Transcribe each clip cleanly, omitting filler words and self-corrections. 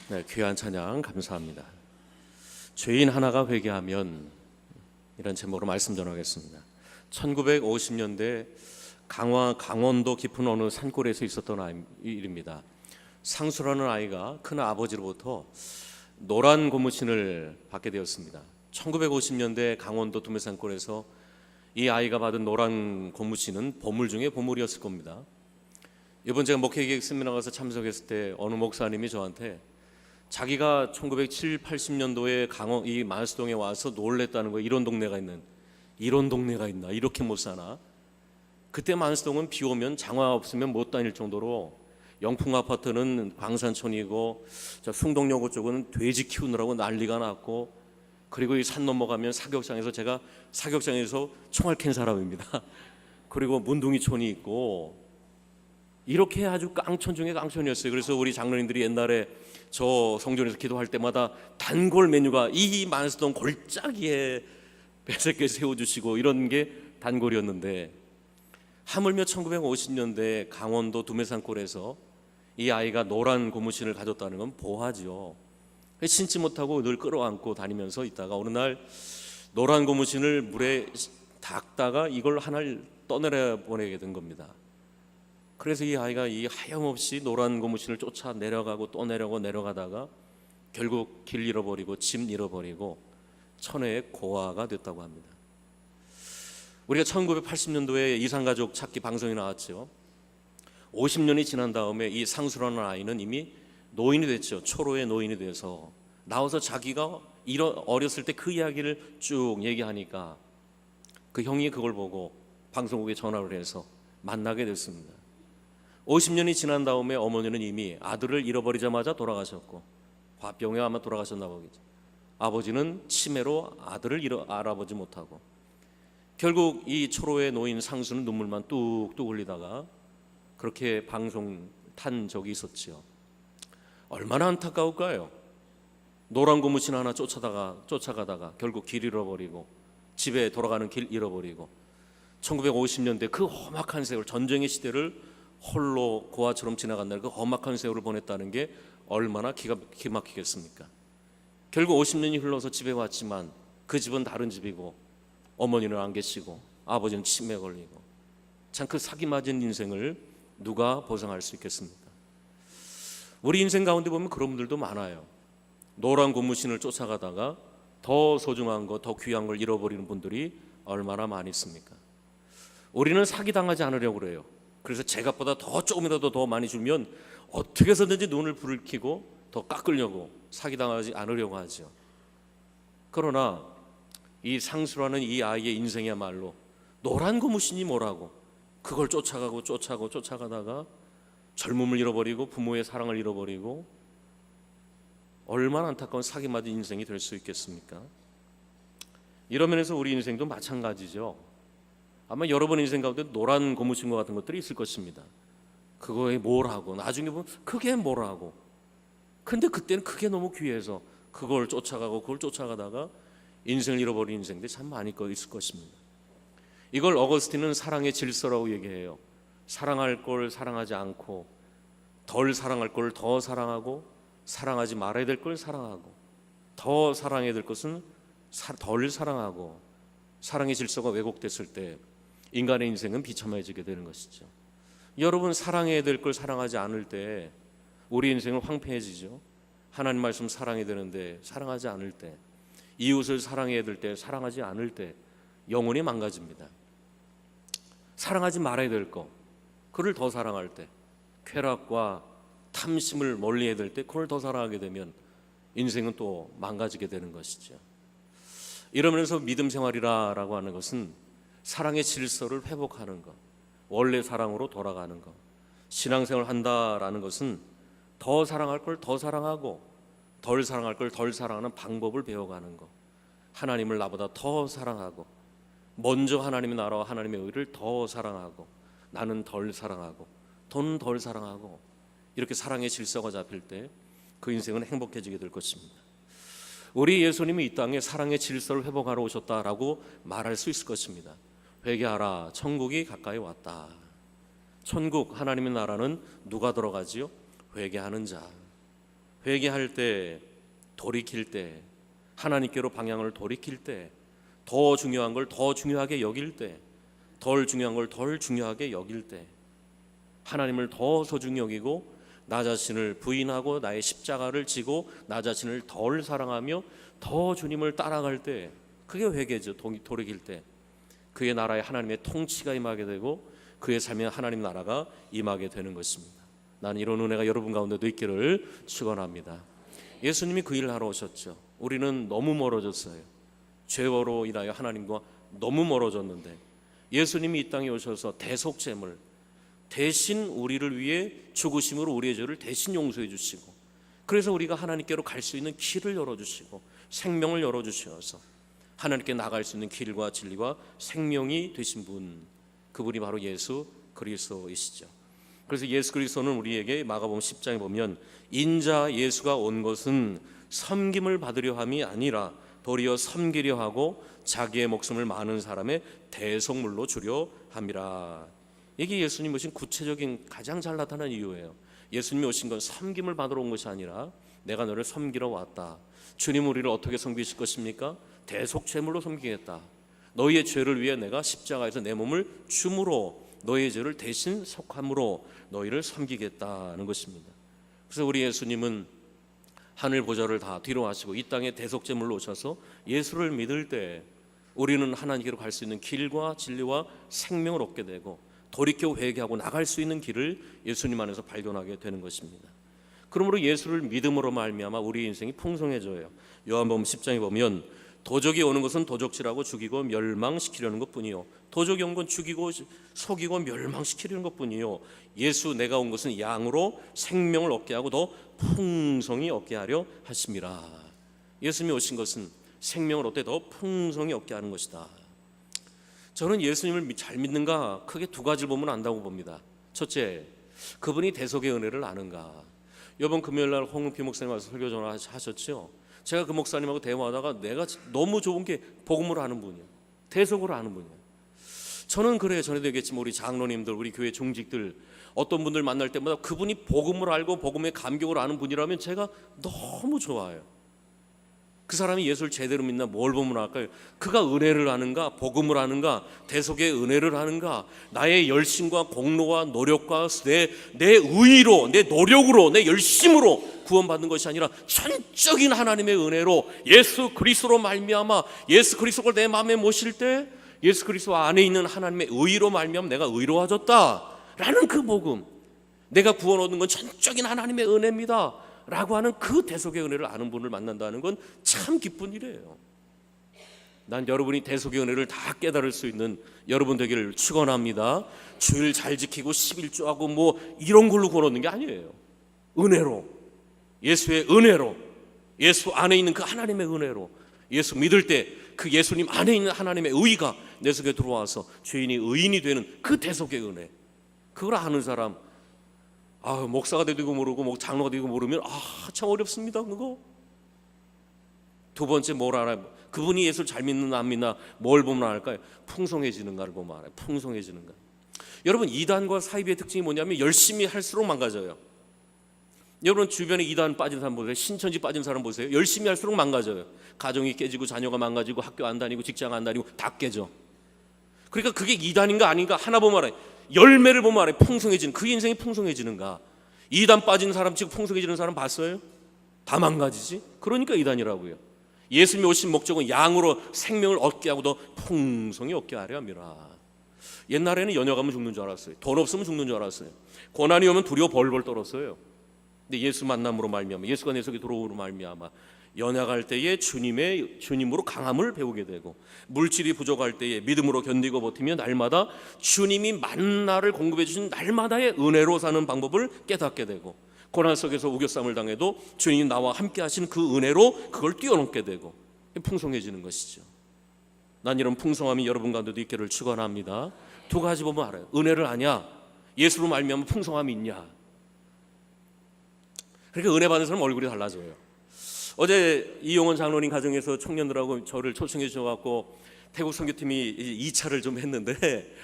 네, 귀한 찬양 감사합니다. 죄인 하나가 회개하면, 이런 제목으로 말씀 전하겠습니다. 1950년대 강원도 깊은 어느 산골에서 있었던 일입니다. 상수라는 아이가 큰 아버지로부터 노란 고무신을 받게 되었습니다. 1950년대 강원도 두메산골에서 이 아이가 받은 노란 고무신은 보물 중에 보물이었을 겁니다. 이번 제가 목회계획 세미나 가서 참석했을 때 어느 목사님이 저한테 자기가 1970, 80년도에 이 만수동에 와서 놀랬다는 거예요. 이런 동네가 있나, 이렇게 못 사나. 그때 만수동은 비 오면 장화 없으면 못 다닐 정도로 영풍 아파트는 광산촌이고, 저 숭동여고 쪽은 돼지 키우느라고 난리가 났고, 그리고 이 산 넘어가면 사격장에서, 제가 사격장에서 총알 캔 사람입니다. 그리고 문둥이촌이 있고, 이렇게 아주 깡촌 중에 깡촌이었어요. 그래서 우리 장로님들이 옛날에 저 성전에서 기도할 때마다 단골 메뉴가 이 만수동 골짜기에 배새끼 세워주시고, 이런 게 단골이었는데, 하물며 1950년대 강원도 두메산골에서 이 아이가 노란 고무신을 가졌다는 건 보하죠. 신지 못하고 늘 끌어안고 다니면서 있다가 어느 날 노란 고무신을 물에 닦다가 이걸 하나를 떠내려 보내게 된 겁니다. 그래서 이 아이가 이 하염없이 노란 고무신을 쫓아 내려가고 또 내려가다가 결국 길 잃어버리고 집 잃어버리고 천혜의 고아가 됐다고 합니다. 우리가 1980년도에 이산가족 찾기 방송이 나왔죠. 50년이 지난 다음에 이 상수라는 아이는 이미 노인이 됐죠. 초로의 노인이 돼서 나와서 자기가 어렸을 때 그 이야기를 쭉 얘기하니까 그 형이 그걸 보고 방송국에 전화를 해서 만나게 됐습니다. 50년이 지난 다음에 어머니는 이미 아들을 잃어버리자마자 돌아가셨고, 화병에 아마 돌아가셨나 보겠죠. 아버지는 치매로 아들을 알아보지 못하고, 결국 이 초로의 노인 상수는 눈물만 뚝뚝 흘리다가 그렇게 방송 탄 적이 있었지요. 얼마나 안타까울까요? 노란 고무신 하나 쫓아가다가 결국 길 잃어버리고, 집에 돌아가는 길 잃어버리고, 1950년대 그 험악한 세월, 전쟁의 시대를 홀로 고아처럼 지나간다는 그 험악한 세월을 보냈다는 게 얼마나 기가 막히겠습니까? 결국 50년이 흘러서 집에 왔지만 그 집은 다른 집이고, 어머니는 안 계시고 아버지는 치매에 걸리고, 참 그 사기 맞은 인생을 누가 보상할 수 있겠습니까? 우리 인생 가운데 보면 그런 분들도 많아요. 노란 고무신을 쫓아가다가 더 소중한 거, 더 귀한 걸 잃어버리는 분들이 얼마나 많이 있습니까? 우리는 사기당하지 않으려고 그래요. 그래서 제값보다 더 조금이라도 더 많이 주면 어떻게 해서든지 눈을 불을 켜고 더 깎으려고, 사기당하지 않으려고 하죠. 그러나 이 상수라는 이 아이의 인생이야말로 노란 고무신이 뭐라고, 그걸 쫓아가다가 젊음을 잃어버리고 부모의 사랑을 잃어버리고, 얼마나 안타까운 사기 맞은 인생이 될 수 있겠습니까? 이런 면에서 우리 인생도 마찬가지죠. 아마 여러분 인생 가운데 노란 고무신과 같은 것들이 있을 것입니다. 그거에 뭘 하고, 나중에 보면 그게 뭘 하고, 근데 그때는 그게 너무 귀해서 그걸 쫓아가다가 인생을 잃어버린 인생들이 참 많이 있을 것입니다. 이걸 어거스틴은 사랑의 질서라고 얘기해요. 사랑할 걸 사랑하지 않고, 덜 사랑할 걸 더 사랑하고, 사랑하지 말아야 될 걸 사랑하고, 더 사랑해야 될 것은 덜 사랑하고, 사랑의 질서가 왜곡됐을 때 인간의 인생은 비참해지게 되는 것이죠. 여러분, 사랑해야 될 걸 사랑하지 않을 때 우리 인생은 황폐해지죠. 하나님 말씀 사랑해야 되는데 사랑하지 않을 때, 이웃을 사랑해야 될 때 사랑하지 않을 때 영혼이 망가집니다. 사랑하지 말아야 될 거, 그를 더 사랑할 때, 쾌락과 탐심을 멀리해야 될 때 그걸 더 사랑하게 되면 인생은 또 망가지게 되는 것이죠. 이러면서 믿음 생활이라고 하는 것은 사랑의 질서를 회복하는 것, 원래 사랑으로 돌아가는 것. 신앙생활 한다라는 것은 더 사랑할 걸 더 사랑하고, 덜 사랑할 걸 덜 사랑하는 방법을 배워가는 것. 하나님을 나보다 더 사랑하고, 먼저 하나님의 나라와 하나님의 의를 더 사랑하고, 나는 덜 사랑하고, 돈 덜 사랑하고, 이렇게 사랑의 질서가 잡힐 때 그 인생은 행복해지게 될 것입니다. 우리 예수님이 이 땅에 사랑의 질서를 회복하러 오셨다라고 말할 수 있을 것입니다. 회개하라, 천국이 가까이 왔다. 천국, 하나님의 나라는 누가 들어가지요? 회개하는 자. 회개할 때, 돌이킬 때, 하나님께로 방향을 돌이킬 때, 더 중요한 걸 더 중요하게 여길 때, 덜 중요한 걸 덜 중요하게 여길 때, 하나님을 더 소중히 여기고 나 자신을 부인하고 나의 십자가를 지고 나 자신을 덜 사랑하며 더 주님을 따라갈 때, 그게 회개죠. 돌이킬 때 그의 나라에 하나님의 통치가 임하게 되고 그의 삶에 하나님 나라가 임하게 되는 것입니다. 나는 이런 은혜가 여러분 가운데도 있기를 축원합니다. 예수님이 그 일을 하러 오셨죠. 우리는 너무 멀어졌어요. 죄로 인하여 하나님과 너무 멀어졌는데 예수님이 이 땅에 오셔서 대속제물 대신 우리를 위해 죽으심으로 우리의 죄를 대신 용서해 주시고, 그래서 우리가 하나님께로 갈 수 있는 길을 열어주시고 생명을 열어주셔서 하나님께 나갈 수 있는 길과 진리와 생명이 되신 분, 그분이 바로 예수 그리스도이시죠. 그래서 예수 그리스도는 우리에게 마가복음 10장에 보면 인자 예수가 온 것은 섬김을 받으려 함이 아니라 도리어 섬기려 하고 자기의 목숨을 많은 사람의 대속물로 주려 함이라. 이게 예수님 오신 구체적인 가장 잘 나타난 이유예요. 예수님이 오신 건 섬김을 받으러 온 것이 아니라 내가 너를 섬기러 왔다. 주님 우리를 어떻게 섬기실 것입니까? 대속제물로 섬기겠다. 너희의 죄를 위해 내가 십자가에서 내 몸을 줌으로 너희의 죄를 대신 속함으로 너희를 섬기겠다는 것입니다. 그래서 우리 예수님은 하늘 보좌를 다 뒤로 하시고 이 땅에 대속제물로 오셔서 예수를 믿을 때 우리는 하나님께로 갈 수 있는 길과 진리와 생명을 얻게 되고 돌이켜 회개하고 나갈 수 있는 길을 예수님 안에서 발견하게 되는 것입니다. 그러므로 예수를 믿음으로 말미암아 우리 인생이 풍성해져요. 요한복음 10장에 보면 도적이 오는 것은 도적질하고 죽이고 멸망시키려는 것뿐이요, 도적이 온 건 죽이고 속이고 멸망시키려는 것뿐이요, 예수 내가 온 것은 양으로 생명을 얻게 하고 더 풍성히 얻게 하려 하심이라. 예수님이 오신 것은 생명을 얻되 더 풍성히 얻게 하는 것이다. 저는 예수님을 잘 믿는가 크게 두 가지를 보면 안다고 봅니다. 첫째, 그분이 대속의 은혜를 아는가. 이번 금요일날 홍은피 목사님 와서 설교 전하셨죠. 제가 그 목사님하고 대화하다가 내가 너무 좋은 게 복음을 아는 분이에요. 대속을 아는 분이에요. 저는 그래요. 전에도 얘기했지만 우리 장로님들, 우리 교회 중직들 어떤 분들 만날 때마다 그분이 복음을 알고 복음의 감격을 아는 분이라면 제가 너무 좋아요. 그 사람이 예수를 제대로 믿나 뭘 보면 알까요? 그가 은혜를 아는가, 복음을 아는가, 대속의 은혜를 아는가, 나의 열심과 공로와 노력과 내 의로, 내 노력으로, 내 열심으로 구원받는 것이 아니라 전적인 하나님의 은혜로 예수 그리스도로 말미암아 예수 그리스도를 내 마음에 모실 때 예수 그리스도 안에 있는 하나님의 의로 말미암아 내가 의로워졌다라는 그 복음, 내가 구원 얻는 건 전적인 하나님의 은혜입니다 라고 하는 그 대속의 은혜를 아는 분을 만난다는 건 참 기쁜 일이에요. 난 여러분이 대속의 은혜를 다 깨달을 수 있는 여러분 되기를 축원합니다. 주일 잘 지키고 11조하고 뭐 이런 걸로 구원 얻는 게 아니에요. 은혜로, 예수의 은혜로, 예수 안에 있는 그 하나님의 은혜로, 예수 믿을 때 그 예수님 안에 있는 하나님의 의가 내 속에 들어와서 죄인이 의인이 되는 그 대속의 은혜, 그걸 아는 사람, 목사가 되고 모르고 장로가 되고 모르면 참 어렵습니다. 그거. 두 번째 뭘 알아요? 그분이 예수를 잘 믿는 안 믿나 뭘 보면 알까요? 풍성해지는가를 보면 알아요. 풍성해지는가. 여러분, 이단과 사이비의 특징이 뭐냐면 열심히 할수록 망가져요. 여러분 주변에 이단 빠진 사람 보세요. 신천지 빠진 사람 보세요. 열심히 할수록 망가져요. 가정이 깨지고 자녀가 망가지고 학교 안 다니고 직장 안 다니고 다 깨져. 그러니까 그게 이단인가 아닌가 하나 보면 알아요. 열매를 보면 알아요. 풍성해지는, 그 인생이 풍성해지는가. 이단 빠진 사람 치고 풍성해지는 사람 봤어요? 다 망가지지. 그러니까 이단이라고요. 예수님이 오신 목적은 양으로 생명을 얻게 하고 더 풍성히 얻게 하려 함이라. 옛날에는 연약하면 죽는 줄 알았어요. 돈 없으면 죽는 줄 알았어요. 고난이 오면 두려워 벌벌 떨었어요. 근데 예수 만남으로 말미암아, 예수가 내 속에 들어오므로 말미암아 연약할 때에 주님으로 강함을 배우게 되고, 물질이 부족할 때에 믿음으로 견디고 버티며 날마다 주님이 만나를 공급해 주신 날마다의 은혜로 사는 방법을 깨닫게 되고, 고난 속에서 우겨쌈을 당해도 주님이 나와 함께 하신 그 은혜로 그걸 뛰어넘게 되고 풍성해지는 것이죠. 난 이런 풍성함이 여러분 가운데도 있기를 축원합니다. 두 가지 보면 알아요. 은혜를 아냐, 예수로 말미암아 풍성함이 있냐. 그러니까 은혜 받는 사람 얼굴이 달라져요. 어제 이용원 장로님 가정에서 청년들하고 저를 초청해 주셔갖고 태국 선교팀이 2차를 좀 했는데,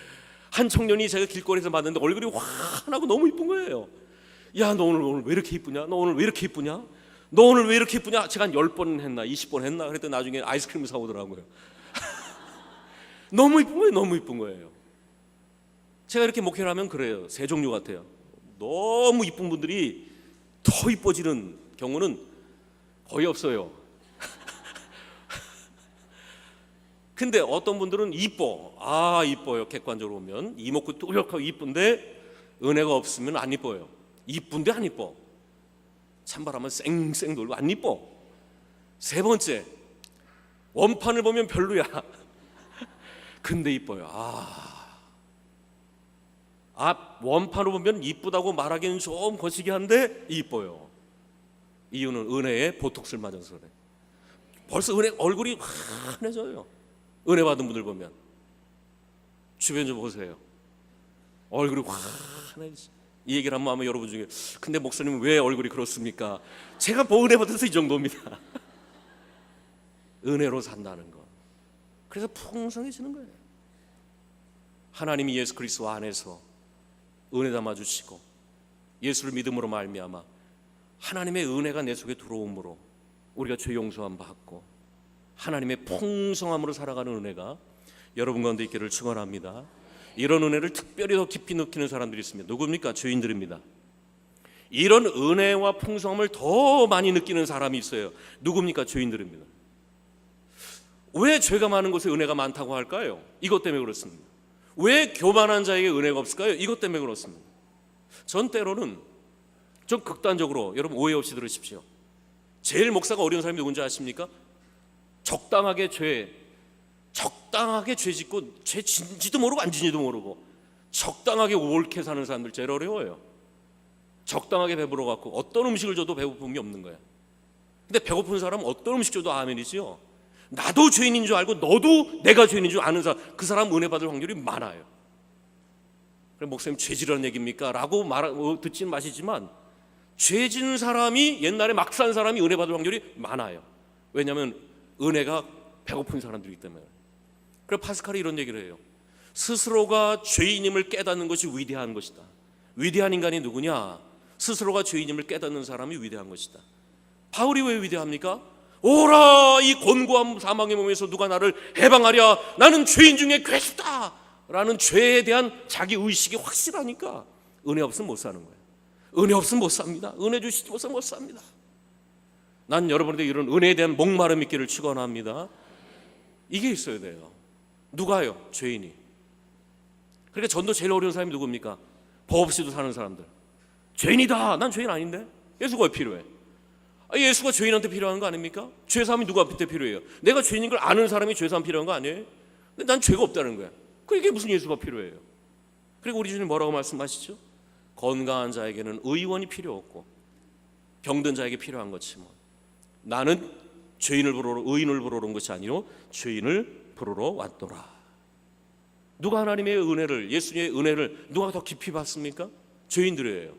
한 청년이 제가 길거리에서 봤는데 얼굴이 환하고 너무 이쁜 거예요. 야, 너 오늘 왜 이렇게 이쁘냐? 너 오늘 왜 이렇게 이쁘냐? 너 오늘 왜 이렇게 이쁘냐? 제가 한 10번 했나 20번 했나 그랬더니 나중에 아이스크림 사오더라고요. 너무 이쁜 거예요. 너무 이쁜 거예요. 제가 이렇게 목회를 하면 그래요. 세 종류 같아요. 너무 이쁜 분들이 더 이뻐지는 경우는 거의 없어요. 근데 어떤 분들은 이뻐요. 객관적으로 보면 이목구 뚜렷하고 이쁜데 은혜가 없으면 안 이뻐요. 이쁜데 안 이뻐. 찬바람은 쌩쌩 돌고 안 이뻐. 세 번째, 원판을 보면 별로야. 근데 이뻐요. 원판을 보면 이쁘다고 말하기는 좀 거시기 한데 이뻐요. 이유는 은혜에 보톡스를 맞아서 그래. 벌써 얼굴이 환해져요. 은혜 받은 분들 보면 주변 좀 보세요. 얼굴이 환해지. 이 얘기를 하면 아마 여러분 중에 근데 목사님은 왜 얼굴이 그렇습니까? 제가 은혜 받아서 이 정도입니다. 은혜로 산다는 거. 그래서 풍성해지는 거예요. 하나님이 예수 그리스도 안에서 은혜 담아주시고 예수를 믿음으로 말미암아 하나님의 은혜가 내 속에 들어옴으로 우리가 죄 용서함 받고 하나님의 풍성함으로 살아가는 은혜가 여러분 가운데 있기를 축원합니다. 이런 은혜를 특별히 더 깊이 느끼는 사람들이 있습니다. 누굽니까? 죄인들입니다. 이런 은혜와 풍성함을 더 많이 느끼는 사람이 있어요. 누굽니까? 죄인들입니다. 왜 죄가 많은 곳에 은혜가 많다고 할까요? 이것 때문에 그렇습니다. 왜 교만한 자에게 은혜가 없을까요? 이것 때문에 그렇습니다. 전 때로는 좀 극단적으로 여러분 오해 없이 들으십시오. 제일 목사가 어려운 사람이 누군지 아십니까? 적당하게 죄 짓고 죄 진지도 모르고 안 진지도 모르고 적당하게 옳게 사는 사람들 제일 어려워요. 적당하게 배부러 갖고 어떤 음식을 줘도 배고픔이 없는 거야. 근데 배고픈 사람은 어떤 음식 줘도 아멘이지요. 나도 죄인인 줄 알고 너도 내가 죄인인 줄 아는 사람, 그 사람 은혜 받을 확률이 많아요. 그럼 목사님 죄지라는 얘기입니까? 라고 듣지는 마시지만 죄 지은 사람이 옛날에 막 산 사람이 은혜 받을 확률이 많아요. 왜냐하면 은혜가 배고픈 사람들이기 때문에. 그래서 파스칼이 이런 얘기를 해요. 스스로가 죄인임을 깨닫는 것이 위대한 것이다. 위대한 인간이 누구냐? 스스로가 죄인임을 깨닫는 사람이 위대한 것이다. 바울이 왜 위대합니까? 오라 이 곤고한 사망의 몸에서 누가 나를 해방하랴. 나는 죄인 중에 괴수다 라는 죄에 대한 자기 의식이 확실하니까 은혜 없으면 못 사는 거예요. 은혜 없으면 못 삽니다. 은혜 주시지 못하면 못 삽니다. 난 여러분들의 이런 은혜에 대한 목마름 있기를 축원합니다. 이게 있어야 돼요. 누가요? 죄인이. 그러니까 전도 제일 어려운 사람이 누굽니까? 법 없이도 사는 사람들. 죄인이다. 난 죄인 아닌데. 예수가 왜 필요해? 예수가 죄인한테 필요한 거 아닙니까? 죄사함이 누구한테 필요해요? 내가 죄인인 걸 아는 사람이 죄사함 필요한 거 아니에요? 근데 난 죄가 없다는 거야. 그게 무슨 예수가 필요해요? 그리고 우리 주님 뭐라고 말씀하시죠? 건강한 자에게는 의원이 필요 없고 병든 자에게 필요한 것이면 나는 죄인을 부르러 의인을 부르러 온 것이 아니요 죄인을 부르러 왔더라. 누가 하나님의 은혜를, 예수님의 은혜를 누가 더 깊이 받습니까? 죄인들이에요.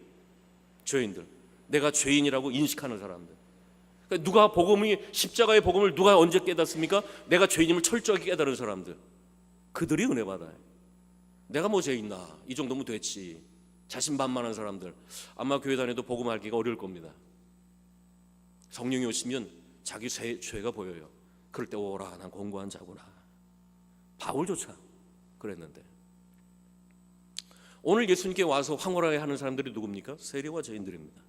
죄인들. 내가 죄인이라고 인식하는 사람들. 그러니까 누가 복음이 십자가의 복음을 누가 언제 깨닫습니까? 내가 죄인임을 철저하게 깨달은 사람들. 그들이 은혜 받아요. 내가 뭐 죄 있나? 이 정도면 됐지. 자신만만한 사람들 아마 교회 다녀도 복음 알기가 어려울 겁니다. 성령이 오시면 자기 죄가 보여요. 그럴 때 오라 난 공고한 자구나. 바울조차 그랬는데 오늘 예수님께 와서 황홀하게 하는 사람들이 누굽니까? 세리와 죄인들입니다.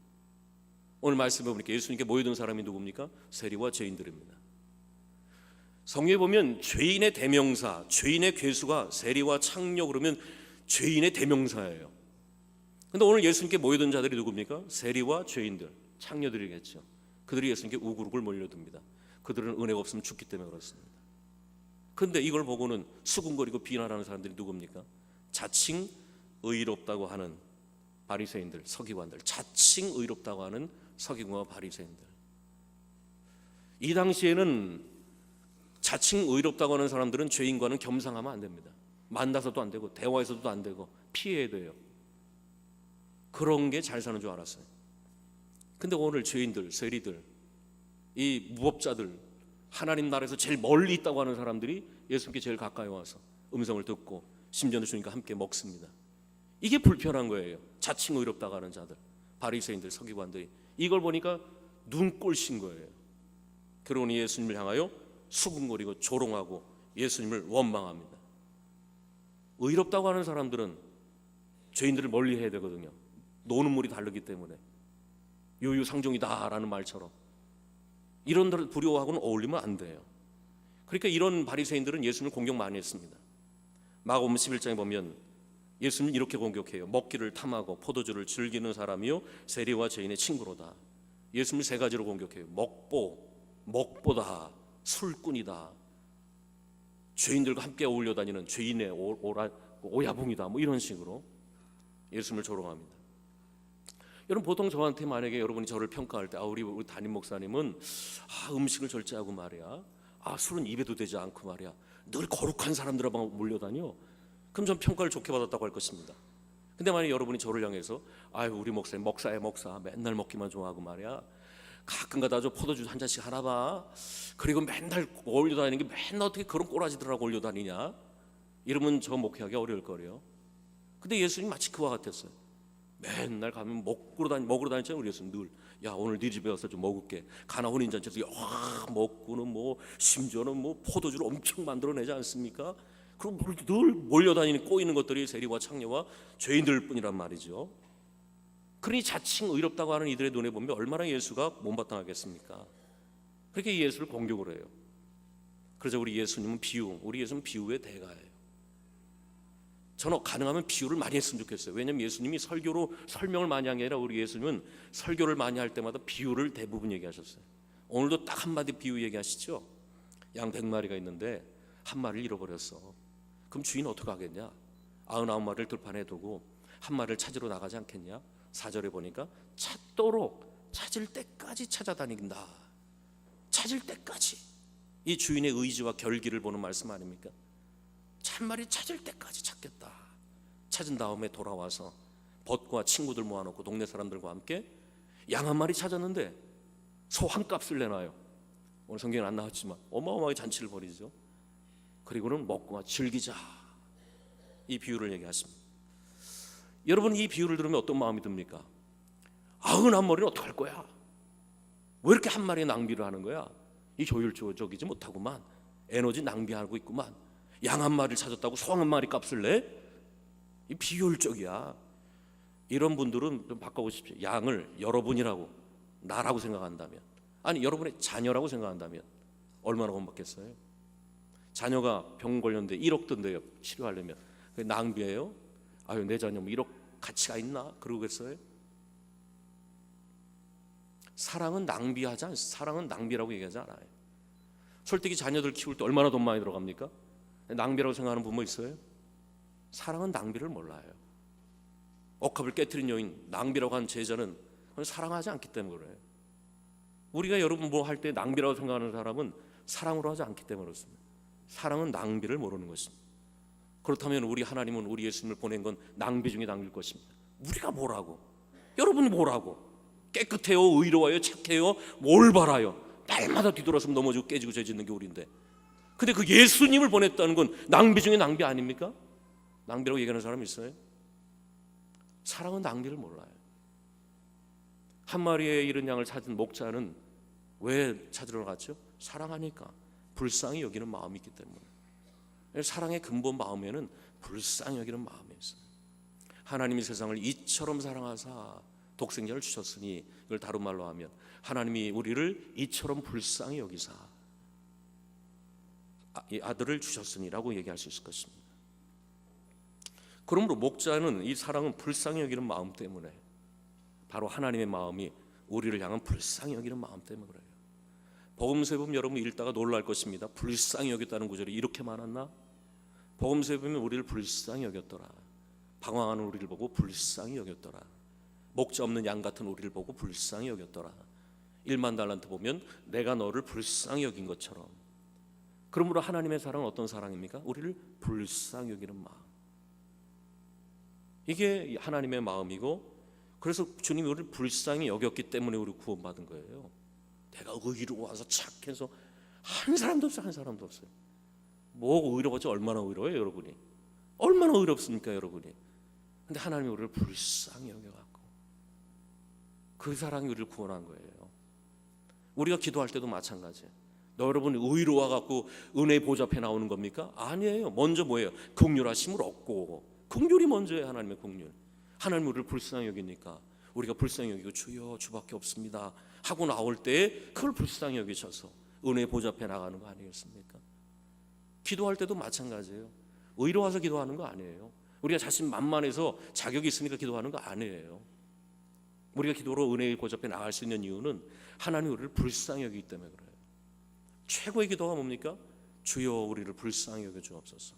오늘 말씀해 보니까 예수님께 모여든 사람이 누굽니까? 세리와 죄인들입니다. 성경에 보면 죄인의 대명사, 죄인의 괴수가 세리와 창녀 그러면 죄인의 대명사예요. 근데 오늘 예수님께 모여든 자들이 누굽니까? 세리와 죄인들, 창녀들이겠죠. 그들이 예수님께 우글우글 몰려듭니다. 그들은 은혜가 없으면 죽기 때문에 그렇습니다. 근데 이걸 보고는 수군거리고 비난하는 사람들이 누굽니까? 자칭 의롭다고 하는 바리새인들, 서기관들, 자칭 의롭다고 하는 서기관과 바리새인들. 이 당시에는 자칭 의롭다고 하는 사람들은 죄인과는 겸상하면 안 됩니다. 만나서도 안 되고 대화에서도 안 되고 피해야 돼요. 그런 게 잘 사는 줄 알았어요. 근데 오늘 죄인들, 세리들, 이 무법자들, 하나님 나라에서 제일 멀리 있다고 하는 사람들이 예수님께 제일 가까이 와서 음성을 듣고 심전을 주니까 함께 먹습니다. 이게 불편한 거예요. 자칭 의롭다고 하는 자들, 바리새인들, 서기관들이 이걸 보니까 눈꼴신 거예요. 그러니 예수님을 향하여 수군거리고 조롱하고 예수님을 원망합니다. 의롭다고 하는 사람들은 죄인들을 멀리 해야 되거든요. 노는 물이 다르기 때문에. 유유상종이다라는 말처럼 이런 데를 두려워하고는 어울리면 안 돼요. 그러니까 이런 바리새인들은 예수님을 공격 많이 했습니다. 마가복음 11장에 보면 예수님 이렇게 공격해요. 먹기를 탐하고 포도주를 즐기는 사람이요 세리와 죄인의 친구로다. 예수님을 세 가지로 공격해요. 먹보다, 술꾼이다, 죄인들과 함께 어울려 다니는 죄인의 오야붕이다, 뭐 이런 식으로 예수님을 조롱합니다. 여러분, 보통 저한테 만약에 여러분이 저를 평가할 때 우리 담임 목사님은 음식을 절제하고 말이야, 술은 입에도 대지 않고 말이야, 늘 거룩한 사람들하고 몰려다녀, 그럼 전 평가를 좋게 받았다고 할 것입니다. 근데 만약 여러분이 저를 향해서 우리 목사님 먹사 맨날 먹기만 좋아하고 말이야, 가끔가다 저 포도주 한 잔씩 하나 봐, 그리고 맨날 어울려 다니는 게 맨날 어떻게 그런 꼬라지들하고 어울려 다니냐, 이러면 저 목회하기 어려울 거예요. 근데 예수님 마치 그와 같았어요. 맨날 가면 먹으러 다니잖아요. 우리 예수님 늘, 야 오늘 네 집에 와서 좀 먹을게, 가나 혼인잔치에서 먹고는 뭐 심지어는 뭐 포도주를 엄청 만들어내지 않습니까? 그럼 늘 몰려다니는 꼬이는 것들이 세리와 창녀와 죄인들 뿐이란 말이죠. 그러니 자칭 의롭다고 하는 이들의 눈에 보면 얼마나 예수가 못마땅하겠습니까? 그렇게 예수를 공격을 해요. 그래서 우리 예수님은 비유의 대가예요. 저는 가능하면 비유를 많이 했으면 좋겠어요. 왜냐하면 예수님이 설교로 설명을 많이 한 게 아니라 우리 예수님은 설교를 많이 할 때마다 비유를 대부분 얘기하셨어요. 오늘도 딱 한마디 비유 얘기하시죠. 양 100마리가 있는데 한 마리를 잃어버렸어. 그럼 주인 어떻게 하겠냐? 99마리를 들판에 두고 한 마리를 찾으러 나가지 않겠냐? 4절에 보니까 찾도록 찾을 때까지 찾아다닌다. 찾을 때까지. 이 주인의 의지와 결기를 보는 말씀 아닙니까? 한 마리 찾을 때까지 찾겠다. 찾은 다음에 돌아와서 벗과 친구들 모아놓고 동네 사람들과 함께 양 한 마리 찾았는데 소 한 값을 내놔요. 오늘 성경에 안 나왔지만 어마어마하게 잔치를 벌이죠. 그리고는 먹고 즐기자, 이 비유를 얘기하십니다. 여러분, 이 비유를 들으면 어떤 마음이 듭니까? 91마리는 어떡할 거야? 왜 이렇게 한 마리에 낭비를 하는 거야? 이 효율적이지 못하구만, 에너지 낭비하고 있구만. 양 한 마리를 찾았다고 소 한 마리 값을 내? 이 비효율적이야. 이런 분들은 좀 바꿔보십시오. 양을 여러분이라고, 나라고 생각한다면, 아니 여러분의 자녀라고 생각한다면 얼마나 고맙겠어요? 자녀가 병 걸렸는데 1억 든대요, 치료하려면. 그게 낭비예요? 내 자녀 뭐 1억 가치가 있나? 그러겠어요? 사랑은 낭비하지 않습니다. 사랑은 낭비라고 얘기하지 않아요. 솔직히 자녀들 키울 때 얼마나 돈 많이 들어갑니까? 낭비라고 생각하는 부모 있어요? 사랑은 낭비를 몰라요. 억합을 깨트린 여인, 낭비라고 한 제자는 사랑하지 않기 때문에 그래요. 우리가 여러분 뭐 할 때 낭비라고 생각하는 사람은 사랑으로 하지 않기 때문에 그렇습니다. 사랑은 낭비를 모르는 것입니다. 그렇다면 우리 하나님은 우리 예수님을 보낸 건 낭비 중에 낭비일 것입니다. 우리가 뭐라고? 여러분이 뭐라고? 깨끗해요, 의로워요, 착해요, 뭘 바라요? 날마다 뒤돌아서면 넘어지고 깨지고 죄 짓는 게 우리인데, 근데 그 예수님을 보냈다는 건 낭비 중에 낭비 아닙니까? 낭비라고 얘기하는 사람이 있어요? 사랑은 낭비를 몰라요. 한 마리의 잃은 양을 찾은 목자는 왜 찾으러 갔죠? 사랑하니까. 불쌍히 여기는 마음이 있기 때문에. 사랑의 근본 마음에는 불쌍히 여기는 마음이 있어요. 하나님이 세상을 이처럼 사랑하사 독생자를 주셨으니, 이걸 다른 말로 하면 하나님이 우리를 이처럼 불쌍히 여기사 이 아들을 주셨으니라고 얘기할 수 있을 것입니다. 그러므로 목자는, 이 사랑은 불쌍히 여기는 마음 때문에, 바로 하나님의 마음이 우리를 향한 불쌍히 여기는 마음 때문에 그래요. 복음서에 보면 여러분 읽다가 놀랄 것입니다. 불쌍히 여겼다는 구절이 이렇게 많았나? 복음서에 보면 우리를 불쌍히 여겼더라. 방황하는 우리를 보고 불쌍히 여겼더라. 목자 없는 양 같은 우리를 보고 불쌍히 여겼더라. 1만 달란트 보면 내가 너를 불쌍히 여긴 것처럼. 그러므로 하나님의 사랑은 어떤 사랑입니까? 우리를 불쌍히 여기는 마음. 이게 하나님의 마음이고, 그래서 주님이 우리를 불쌍히 여겼기 때문에 우리 구원받은 거예요. 내가 의로워서 착해서 한 사람도 없어요. 한 사람도 없어요. 뭐 의로웠지? 얼마나 의로워요 여러분이? 얼마나 의롭습니까 여러분이? 근데 하나님이 우리를 불쌍히 여겨갖고 그 사랑이 우리를 구원한 거예요. 우리가 기도할 때도 마찬가지예요. 여러분 의로 와갖고 은혜 보좌 앞에 나오는 겁니까? 아니에요. 먼저 뭐예요? 긍휼하심을 얻고, 긍휼이 먼저예요. 하나님의 긍휼. 하나님 우리를 불쌍히 여기니까 우리가 불쌍히 여기고 주여 주밖에 없습니다 하고 나올 때 그걸 불쌍히 여기셔서 은혜 보좌 앞에 나가는 거 아니겠습니까? 기도할 때도 마찬가지예요. 의로 와서 기도하는 거 아니에요. 우리가 자신 만만해서 자격이 있으니까 기도하는 거 아니에요. 우리가 기도로 은혜의 보좌 앞에 나갈 수 있는 이유는 하나님 우리를 불쌍히 여기기 때문에 그래요. 최고의 기도가 뭡니까? 주여 우리를 불쌍히 여겨 주옵소서.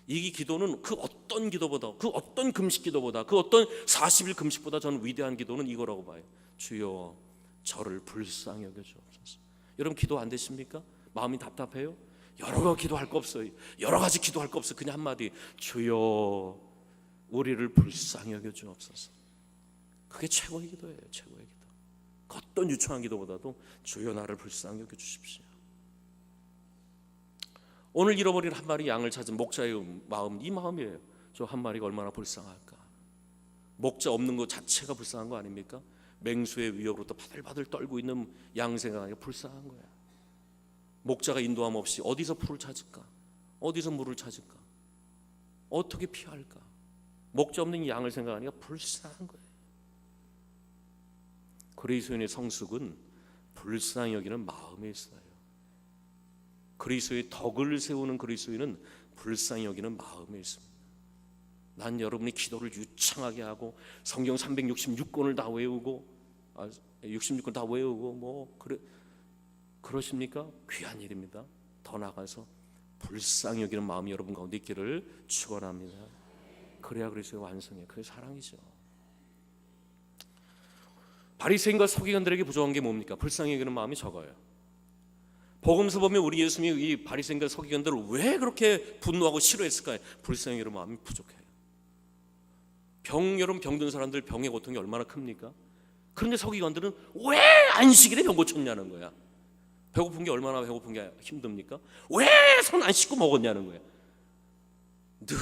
이 기도는 그 어떤 기도보다, 그 어떤 금식 기도보다, 그 어떤 40일 금식보다 저는 위대한 기도는 이거라고 봐요. 주여 저를 불쌍히 여겨 주옵소서. 여러분 기도 안 되십니까? 마음이 답답해요? 여러 가지 기도할 거 없어요. 여러 가지 기도할 거 없어. 그냥 한마디, 주여 우리를 불쌍히 여겨 주옵소서. 그게 최고의 기도예요. 최고의 기도. 어떤 유창한 기도보다도 주여 나를 불쌍히 여겨 주십시오. 오늘 잃어버린 한 마리 양을 찾은 목자의 마음, 이 마음이에요. 저 한 마리가 얼마나 불쌍할까. 목자 없는 것 자체가 불쌍한 거 아닙니까? 맹수의 위협으로부터 바들바들 떨고 있는 양 생각하니까 불쌍한 거야. 목자가 인도함 없이 어디서 풀을 찾을까? 어디서 물을 찾을까? 어떻게 피할까? 목자 없는 양을 생각하니까 불쌍한 거예요. 그리스도인의 성숙은 불쌍히 여기는 마음에 있어요. 그리스도의 덕을 세우는 그리스도인은 불쌍히 여기는 마음에 있습니다. 난 여러분이 기도를 유창하게 하고 성경 366권을 다 외우고 66권 다 외우고 뭐 그러십니까? 귀한 일입니다. 더 나아가서 불쌍히 여기는 마음이 여러분 가운데 있기를 축원합니다. 그래야 그리스도의 완성이에요. 그게 사랑이죠. 바리새인과 서기관들에게 부족한 게 뭡니까? 불쌍히 여기는 마음이 적어요. 복음서 보면 우리 예수님이 이 바리새인과 서기관들을 왜 그렇게 분노하고 싫어했을까요? 불쌍히 여기는 마음이 부족해요. 여러분 병든 사람들 병의 고통이 얼마나 큽니까? 그런데 서기관들은 왜 안식일에 병 고쳤냐는 거야. 배고픈 게 얼마나 배고픈 게 힘듭니까? 왜 손 안 씻고 먹었냐는 거야. 늘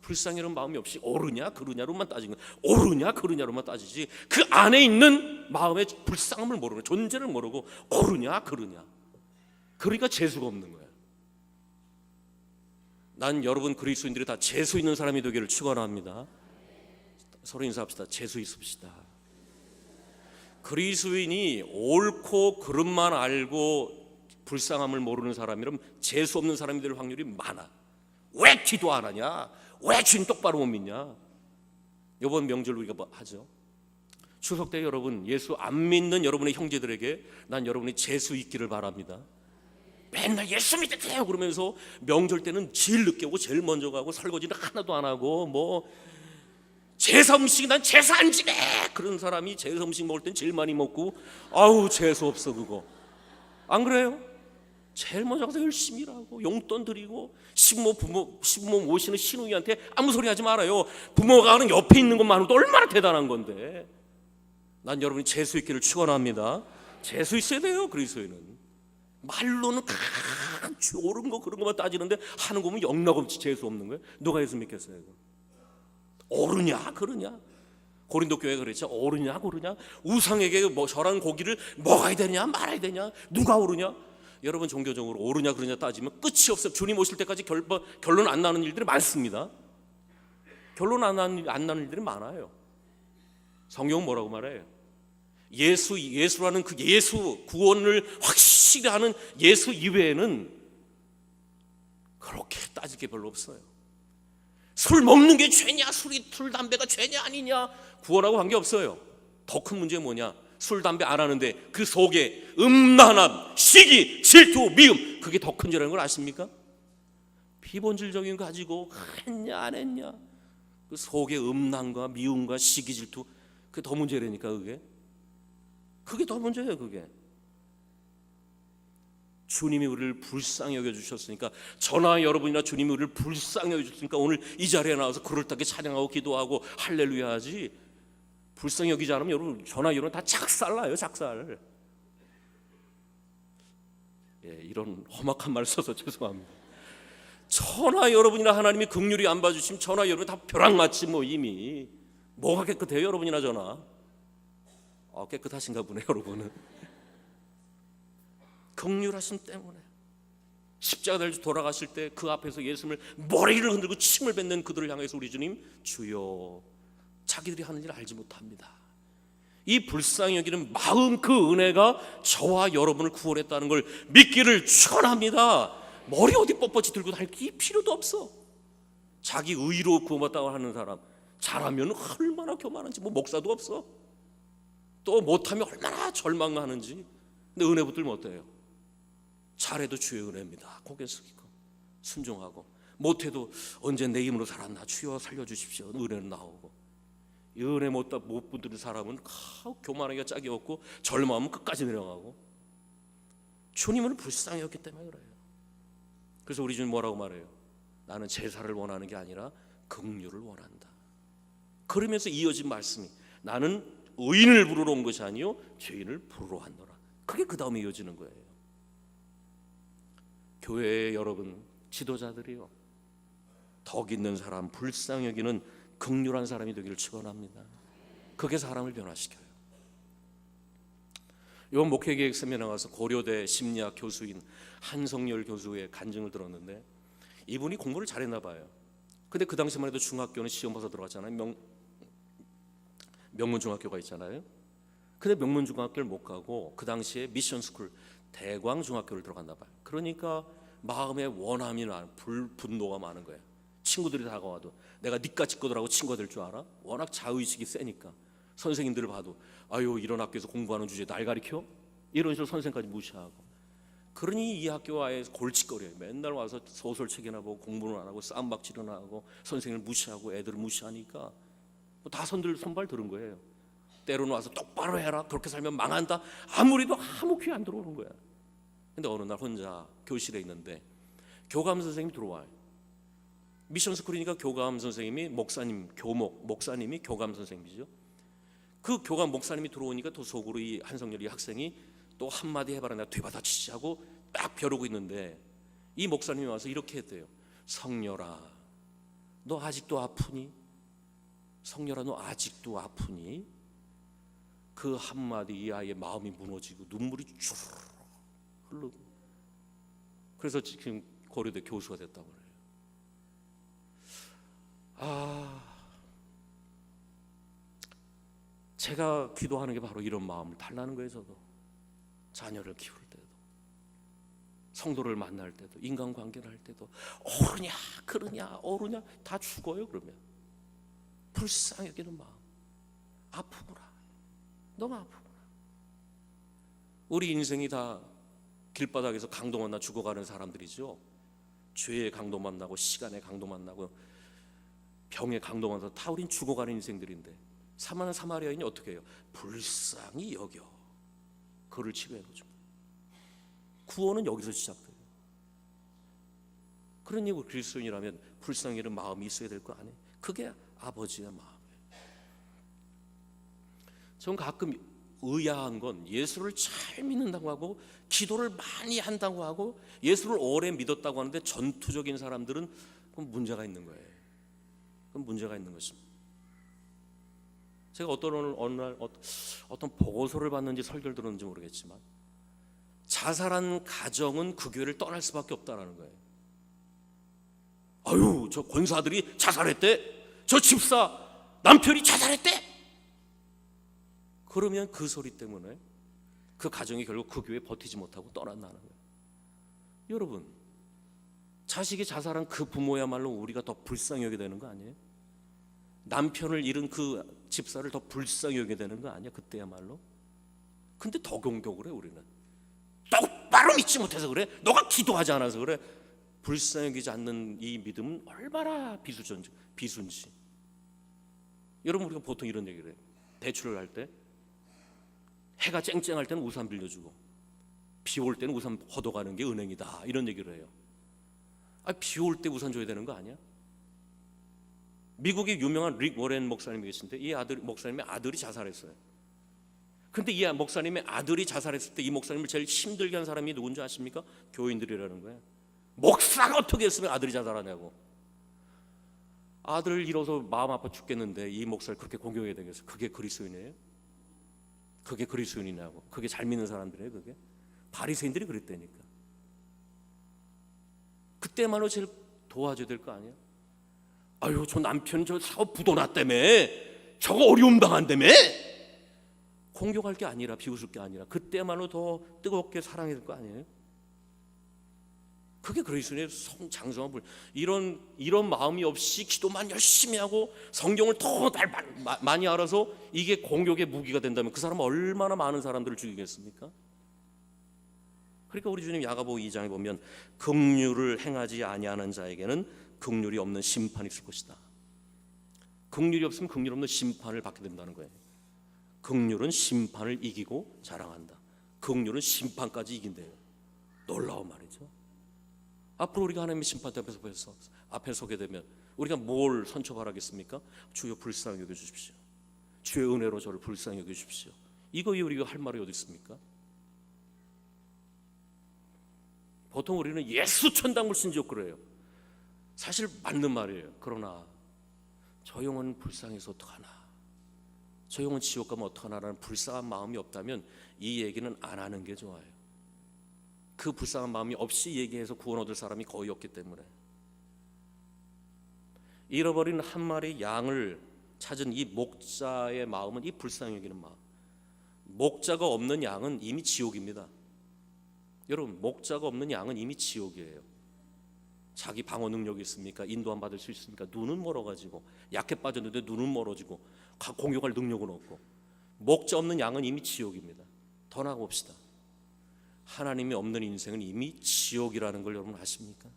불쌍히 여기는 마음이 없이 옳으냐 그르냐로만 따지는 거야. 옳으냐 그르냐로만 따지지 그 안에 있는 마음의 불쌍함을 모르고 존재를 모르고 옳으냐 그르냐. 그러니까 재수가 없는 거야. 난 여러분 그리스도인들이 다 재수 있는 사람이 되기를 축원합니다. 서로 인사합시다. 재수 있읍시다. 그리스도인이 옳고 그름만 알고 불쌍함을 모르는 사람이라면 재수 없는 사람이 될 확률이 많아. 왜 기도 안 하냐? 왜 주님 똑바로 못 믿냐? 이번 명절 우리가 하죠. 추석 때 여러분 예수 안 믿는 여러분의 형제들에게 난 여러분이 재수 있기를 바랍니다. 맨날 예수 믿으세요 그러면서 명절 때는 제일 늦게 오고 제일 먼저 가고 설거지는 하나도 안 하고 뭐 제사 음식 난 제사 안 지내 그런 사람이 제사 음식 먹을 땐 제일 많이 먹고 아우 재수 없어 그거. 안 그래요? 제일 먼저 가서 열심히 일하고 용돈 드리고 시부모 모시는 시누이한테 아무 소리 하지 말아요. 부모가 하는 옆에 있는 것만으로도 얼마나 대단한 건데. 난 여러분이 재수 있기를 축원합니다. 재수 있어야 돼요. 그리스도인은 말로는 옳은 거 그런 것만 따지는데 하는 거 보면 영락없이 재수 없는 거예요. 누가 예수 믿겠어요? 옳으냐 그러냐. 고린도 교회가 그랬죠. 옳으냐 그러냐. 우상에게 뭐 저런 고기를 먹어야 되냐 말아야 되냐. 누가 옳으냐. 여러분 종교적으로 옳으냐 그러냐 따지면 끝이 없어요. 주님 오실 때까지 결론 안 나는 일들이 많습니다. 결론 안 나는 일들이 많아요. 성경은 뭐라고 말해요? 예수라는 그 예수 구원을 확실히 하는 예수 이외에는 그렇게 따질 게 별로 없어요. 술 먹는 게 죄냐 술 담배가 죄냐 아니냐 구원하고 관계없어요. 더 큰 문제는 뭐냐? 술 담배 안 하는데 그 속에 음란함, 시기, 질투, 미움 그게 더 큰 죄라는 걸 아십니까? 비본질적인 거 가지고 했냐 안 했냐 그 속에 음란과 미움과 시기, 질투 그게 더 문제라니까. 그게 더 문제예요. 그게 주님이 우리를 불쌍히 여겨주셨으니까 저나 여러분이나 주님이 우리를 불쌍히 여겨주셨으니까 오늘 이 자리에 나와서 그럴듯하게 찬양하고 기도하고 할렐루야 하지. 불쌍히 여기지 않으면 여러분 저나 여러분 다 작살나요. 작살. 이런 험악한 말 써서 죄송합니다. 저나 여러분이나 하나님이 긍휼히 안 봐주시면 저나 여러분 다 벼락맞지 뭐 이미. 뭐가 깨끗해요 여러분이나 저나. 깨끗하신가 보네 여러분은. 긍휼하심 때문에. 십자가 달려 돌아가실 때 그 앞에서 예수님을 머리를 흔들고 침을 뱉는 그들을 향해서 우리 주님, 주여, 자기들이 하는 일을 알지 못합니다. 이 불쌍히 여기는 마음, 그 은혜가 저와 여러분을 구원했다는 걸 믿기를 축원합니다. 머리 어디 뻣뻣이 들고 다닐 필요도 없어. 자기 의로 구원받다고 하는 사람 잘하면 얼마나 교만한지. 뭐 목사도 없어. 또 못하면 얼마나 절망하는지. 근데 은혜 붙들면 어때요? 잘해도 주의 은혜입니다. 고개 숙이고 순종하고, 못해도 언제 내 힘으로 살았나, 주여 살려주십시오. 은혜는 나오고. 이 은혜 못 붙드는 사람은 교만하기가 짝이 없고 절망하면 끝까지 내려가고. 주님은 불쌍히 여겼기 때문에 그래요. 그래서 우리 주님 뭐라고 말해요? 나는 제사를 원하는 게 아니라 긍휼을 원한다. 그러면서 이어진 말씀이, 나는 의인을 부르러 온 것이 아니요 죄인을 부르러 왔노라. 그게 그 다음에 이어지는 거예요. 교회의 여러분, 지도자들이요, 덕 있는 사람, 불쌍히 여기는 긍휼한 사람이 되기를 축원합니다. 그게 사람을 변화시켜요. 이번 목회계획 세미나 가서 고려대 심리학 교수인 한성열 교수의 간증을 들었는데, 이분이 공부를 잘했나 봐요. 근데 그 당시만 해도 중학교는 시험 봐서 들어갔잖아요. 명문중학교가 있잖아요. 근데 명문중학교를 못 가고 그 당시에 미션스쿨 대광중학교를 들어갔나 봐요. 그러니까 마음에 원함이 많은, 분노가 많은 거예요. 친구들이 다가와도 내가 니까지 거더라고 친구가 될 줄 알아? 워낙 자의식이 세니까. 선생님들을 봐도 아유, 이런 학교에서 공부하는 주제에 날 가리켜? 이런 식으로 선생까지 무시하고. 그러니 이 학교 아예 골칫거려요. 맨날 와서 소설책이나 보고 공부는 안 하고 쌈박질이나 하고 선생님을 무시하고 애들을 무시하니까 다 손발 들은 거예요. 때로는 와서 똑바로 해라, 그렇게 살면 망한다, 아무리도 아무 귀에 안 들어오는 거야. 근데 어느 날 혼자 교실에 있는데 교감 선생님이 들어와요. 미션스쿨이니까 교감 선생님이 목사님, 목사님이 교감 선생님이죠. 그 교감 목사님이 들어오니까 또 속으로 이 한성열이 학생이 또 한마디 해봐라 내가 되받아치지 하고 딱 벼르고 있는데, 이 목사님이 와서 이렇게 했대요. 성열아, 너 아직도 아프니? 성열아, 너 아직도 아프니? 그 한마디 이 아이의 마음이 무너지고 눈물이 쭉 흐르고, 그래서 지금 고려대 교수가 됐다고 그래요. 제가 기도하는 게 바로 이런 마음을 달라는 거예요. 저도 자녀를 키울 때도, 성도를 만날 때도, 인간관계를 할 때도 옳으냐 그러냐 옳으냐 다 죽어요. 그러면 불쌍히 여기는 마음, 아프구나, 너무 아프구나. 우리 인생이 다 길바닥에서 강도 만나 죽어가는 사람들이죠. 죄의 강도 만나고 시간의 강도 만나고 병의 강도 만나서 다 우린 죽어가는 인생들인데, 사마는 사마리아인이 어떻게 해요? 불쌍히 여겨 그를 치료해보죠. 구원은 여기서 시작돼요. 그러니 우리 그리스도인이라면 불쌍히 여기는 마음이 있어야 될 거 아니에요? 그게 아버지의 마음이에요. 전 가끔 의아한 건, 예수를 잘 믿는다고 하고 기도를 많이 한다고 하고 예수를 오래 믿었다고 하는데 전투적인 사람들은 그건 문제가 있는 거예요. 그건 문제가 있는 것입니다. 제가 어느 날 어떤 보고서를 봤는지 설교를 들었는지 모르겠지만, 자살한 가정은 그 교회를 떠날 수밖에 없다라는 거예요. 아유, 저 권사들이 자살했대, 저 집사 남편이 자살했대. 그러면 그 소리 때문에 그 가정이 결국 그 교회에 버티지 못하고 떠난다는 거예요. 여러분, 자식이 자살한 그 부모야말로 우리가 더 불쌍히 여기게 되는 거 아니에요? 남편을 잃은 그 집사를 더 불쌍히 여기게 되는 거 아니야? 그때야말로. 근데 더 공격을 해. 우리는 똑바로 믿지 못해서 그래, 너가 기도하지 않아서 그래. 불쌍히 여기지 않는 이 믿음은 얼마나 비순지. 여러분, 우리가 보통 이런 얘기를 해요. 대출을 할 때 해가 쨍쨍할 때는 우산 빌려주고 비 올 때는 우산 걷어가는 게 은행이다, 이런 얘기를 해요. 비 올 때 우산 줘야 되는 거 아니야? 미국의 유명한 릭 워렌 목사님이 계신데, 이 목사님의 아들이 자살했어요. 근데 이 목사님의 아들이 자살했을 때 이 목사님을 제일 힘들게 한 사람이 누군지 아십니까? 교인들이라는 거예요. 목사가 어떻게 했으면 아들이 자살하냐고. 아들을 잃어서 마음 아파 죽겠는데 이 목사를 그렇게 공경해야 되겠어? 그게 그리스도인이에요? 그게 그리스도인이냐고. 그게 잘 믿는 사람들이에요. 그게 바리새인들이 그랬다니까. 그때만로 제일 도와줘야 될 거 아니야? 아유, 저 남편 저 사업 부도 났다며, 저거 어려움 당한다며. 공격할 게 아니라, 비웃을 게 아니라 그때만로 더 뜨겁게 사랑해야 될 거 아니에요? 그게 그리스도인의 장성한 불. 이런 마음이 없이 기도만 열심히 하고 성경을 더 많이 알아서 이게 공격의 무기가 된다면 그 사람은 얼마나 많은 사람들을 죽이겠습니까? 그러니까 우리 주님 야고보 2장에 보면 긍휼을 행하지 아니하는 자에게는 긍휼이 없는 심판이 있을 것이다. 긍휼이 없으면 긍휼 없는 심판을 받게 된다는 거예요. 긍휼은 심판을 이기고 자랑한다. 긍휼은 심판까지 이긴대요. 놀라운 말이죠. 앞으로 우리가 하나님의 심판 앞에 서게 되면 우리가 뭘 선처바라겠습니까? 주여 불쌍히 여겨주십시오. 주의 은혜로 저를 불쌍히 여겨주십시오. 이거 위에 우리가 할 말이 어디 있습니까? 보통 우리는 예수 천당 신지옥 그래요. 사실 맞는 말이에요. 그러나 저 영혼 불쌍해서 어떡하나, 저 영혼 지옥 가면 어떡하나라는 불쌍한 마음이 없다면 이 얘기는 안 하는 게 좋아요. 그 불쌍한 마음이 없이 얘기해서 구원 얻을 사람이 거의 없기 때문에. 잃어버린 한 마리 양을 찾은 이 목자의 마음은 이 불쌍히 여기는 마음. 목자가 없는 양은 이미 지옥입니다. 여러분, 목자가 없는 양은 이미 지옥이에요. 자기 방어 능력이 있습니까? 인도함 받을 수 있습니까? 눈은 멀어가지고, 약해 빠졌는데 눈은 멀어지고 공격할 능력은 없고. 목자 없는 양은 이미 지옥입니다. 더 나가봅시다. 하나님이 없는 인생은 이미 지옥이라는 걸 여러분 아십니까?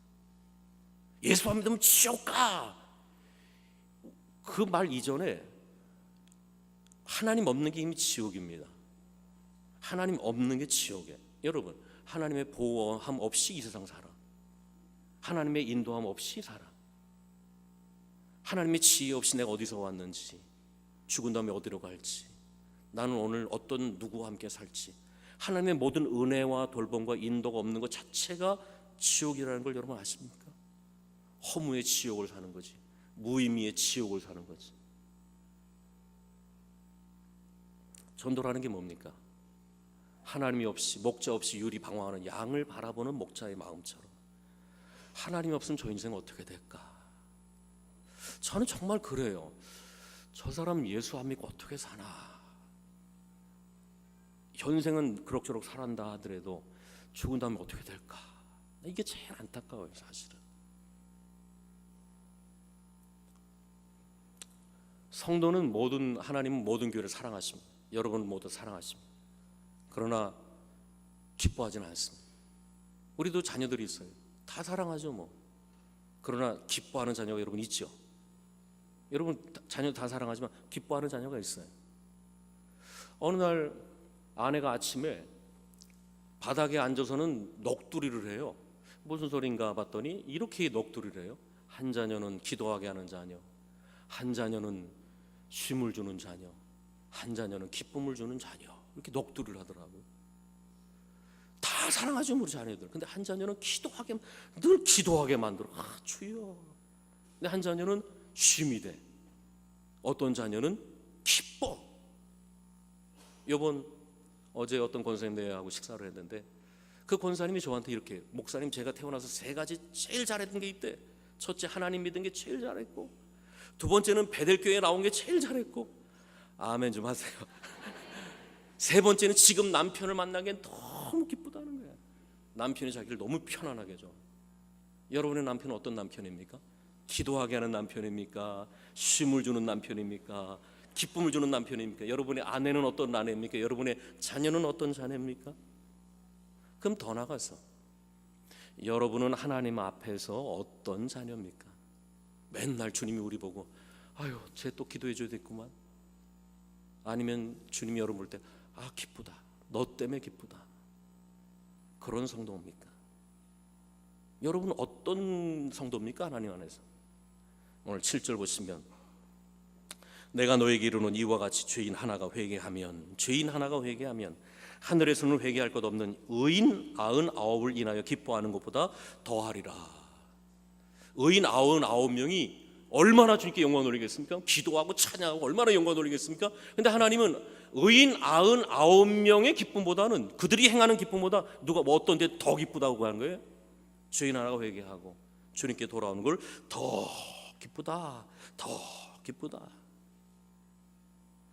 예수 안 믿으면 지옥 가! 그 말 이전에 하나님 없는 게 이미 지옥입니다. 하나님 없는 게 지옥이에요. 여러분, 하나님의 보호함 없이 이 세상 살아. 하나님의 인도함 없이 살아. 하나님의 지혜 없이 내가 어디서 왔는지, 죽은 다음에 어디로 갈지, 나는 오늘 어떤 누구와 함께 살지, 하나님의 모든 은혜와 돌봄과 인도가 없는 것 자체가 지옥이라는 걸 여러분 아십니까? 허무의 지옥을 사는 거지, 무의미의 지옥을 사는 거지. 전도라는 게 뭡니까? 하나님이 없이, 목자 없이 유리방황하는 양을 바라보는 목자의 마음처럼 하나님이 없으면 저 인생은 어떻게 될까? 저는 정말 그래요. 저 사람 예수 안 믿고 어떻게 사나? 현생은 그럭저럭 살았다 하더라도 죽은 다음에 어떻게 될까? 이게 제일 안타까워요, 사실은. 성도는 하나님은 모든 교회를 사랑하십니다. 여러분 모두 사랑하십니다. 그러나 기뻐하지는 않습니다. 우리도 자녀들이 있어요. 다 사랑하죠 뭐. 그러나 기뻐하는 자녀가 여러분 있죠. 여러분 자녀 다 사랑하지만 기뻐하는 자녀가 있어요. 어느 날 아내가 아침에 바닥에 앉아서는 넋두리를 해요. 무슨 소린가 봤더니 이렇게 넋두리를 해요. 한 자녀는 기도하게 하는 자녀, 한 자녀는 쉼을 주는 자녀, 한 자녀는 기쁨을 주는 자녀, 이렇게 넋두리를 하더라고요. 다 사랑하죠 우리 자녀들. 근데 한 자녀는 늘 기도하게 만들어. 주여. 근데 한 자녀는 쉼이 돼. 어떤 자녀는 기뻐. 어제 어떤 권사님하고 식사를 했는데 그 권사님이 저한테 이렇게, 목사님 제가 태어나서 3가지 제일 잘했던 게 있대. 첫째, 하나님 믿은 게 제일 잘했고, 두 번째는 베델교회에 나온 게 제일 잘했고, 아멘 좀 하세요. 세 번째는 지금 남편을 만난 게 너무 기쁘다는 거야. 남편이 자기를 너무 편안하게 해줘. 여러분의 남편은 어떤 남편입니까? 기도하게 하는 남편입니까? 쉼을 주는 남편입니까? 기쁨을 주는 남편입니까? 여러분의 아내는 어떤 아내입니까? 여러분의 자녀는 어떤 자녀입니까? 그럼 더 나가서 여러분은 하나님 앞에서 어떤 자녀입니까? 맨날 주님이 우리 보고 아유 쟤 또 기도해 줘야 됐구만. 아니면 주님이 여러분 볼 때 기쁘다, 너 때문에 기쁘다, 그런 성도입니까? 여러분 어떤 성도입니까? 하나님 안에서. 오늘 7절 보시면, 내가 너에게 이르노니 이와 같이 죄인 하나가 회개하면 하늘에서는 회개할 것 없는 의인 99을 인하여 기뻐하는 것보다 더하리라. 의인 99명이 얼마나 주님께 영광 돌리겠습니까? 기도하고 찬양하고 얼마나 영광 돌리겠습니까? 근데 하나님은 의인 99명의 기쁨보다는, 그들이 행하는 기쁨보다 누가 뭐 어떤 데 더 기쁘다고 하는 거예요. 죄인 하나가 회개하고 주님께 돌아오는 걸 더 기쁘다, 더 기쁘다.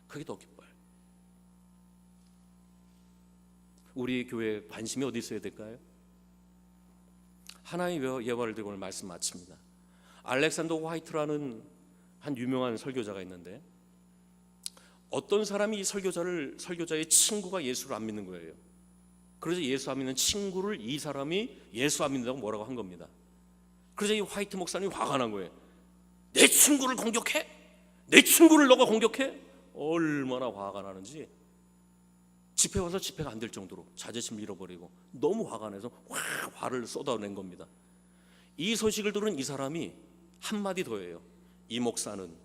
그게 더 기뻐요. 우리 교회 관심이 어디 있어야 될까요? 하나의 예화를 들고 오늘 말씀 마칩니다. 알렉산더 화이트라는 한 유명한 설교자가 있는데, 어떤 사람이 이 설교자의 친구가 예수를 안 믿는 거예요. 그래서 예수 안 믿는 친구를 이 사람이 예수 안 믿는다고 뭐라고 한 겁니다. 그래서 이 화이트 목사님이 화가 난 거예요. 내 친구를 공격해? 내 친구를 너가 공격해? 얼마나 화가 나는지 집회 와서 집회가 안 될 정도로 자존심 잃어버리고 너무 화가 나서 화를 쏟아낸 겁니다. 이 소식을 들은 이 사람이 한마디 더 해요. 이 목사는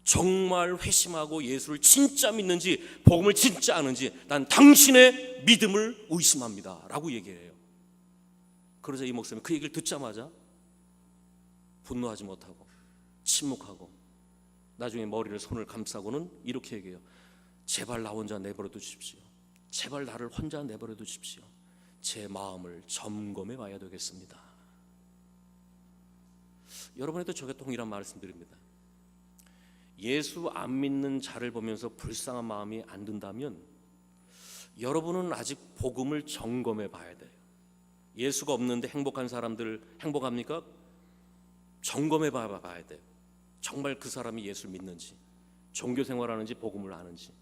정말 회심하고 예수를 진짜 믿는지 복음을 진짜 아는지 난 당신의 믿음을 의심합니다 라고 얘기해요. 그래서 이 목사님이 그 얘기를 듣자마자 분노하지 못하고 침묵하고 나중에 머리를 손을 감싸고는 이렇게 얘기해요. 제발 나 혼자 내버려 두십시오. 제발 나를 혼자 내버려 두십시오. 제 마음을 점검해 봐야 되겠습니다. 여러분에도 저게 동일한 말씀드립니다. 예수 안 믿는 자를 보면서 불쌍한 마음이 안 든다면 여러분은 아직 복음을 점검해 봐야 돼요. 예수가 없는데 행복한 사람들 행복합니까? 점검해 봐야 돼요. 정말 그 사람이 예수를 믿는지, 종교 생활하는지, 복음을 아는지.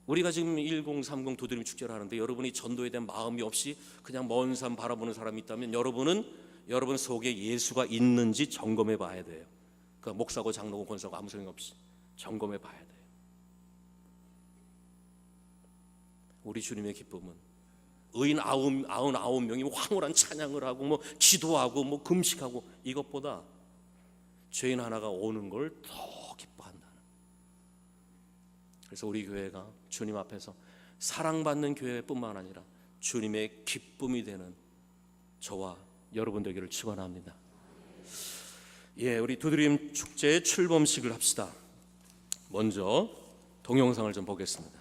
우리가 지금 1030 두드림 축제를 하는데 여러분이 전도에 대한 마음이 없이 그냥 먼 산 바라보는 사람이 있다면 여러분 속에 예수가 있는지 점검해 봐야 돼요. 그 목사고 장로고 권사고 아무 소용 없이 점검해 봐야 돼요. 우리 주님의 기쁨은 의인 99명이 황홀한 찬양을 하고 뭐 기도하고 뭐 금식하고 이것보다 죄인 하나가 오는 걸 더 기뻐한다는. 그래서 우리 교회가 주님 앞에서 사랑받는 교회뿐만 아니라 주님의 기쁨이 되는 저와 여러분 되기를 축원합니다. 우리 두드림 축제의 출범식을 합시다. 먼저 동영상을 좀 보겠습니다.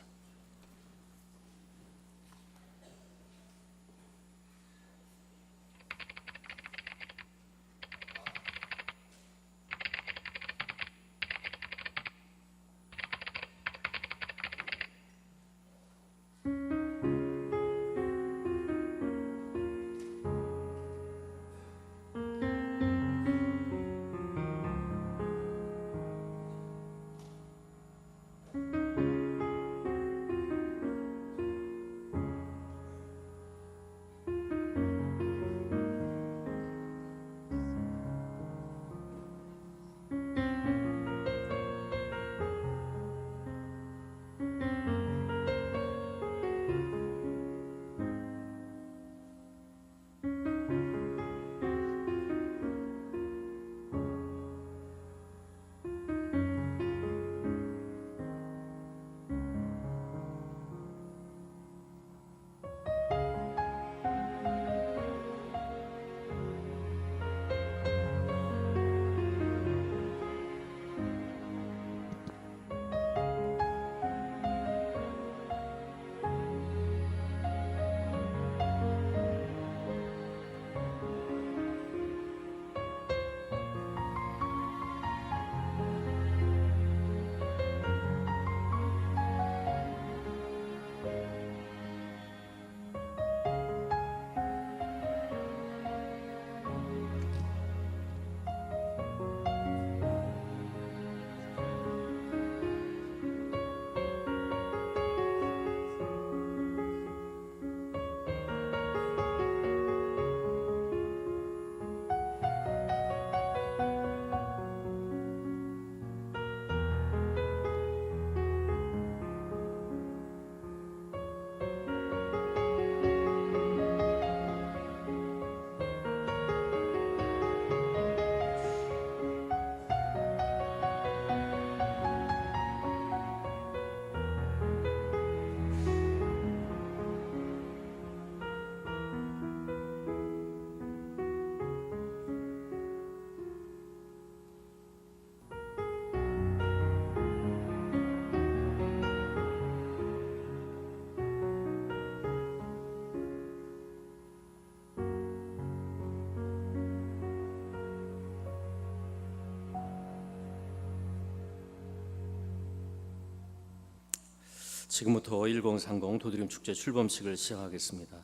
지금부터 1030 도드림 축제 출범식을 시작하겠습니다.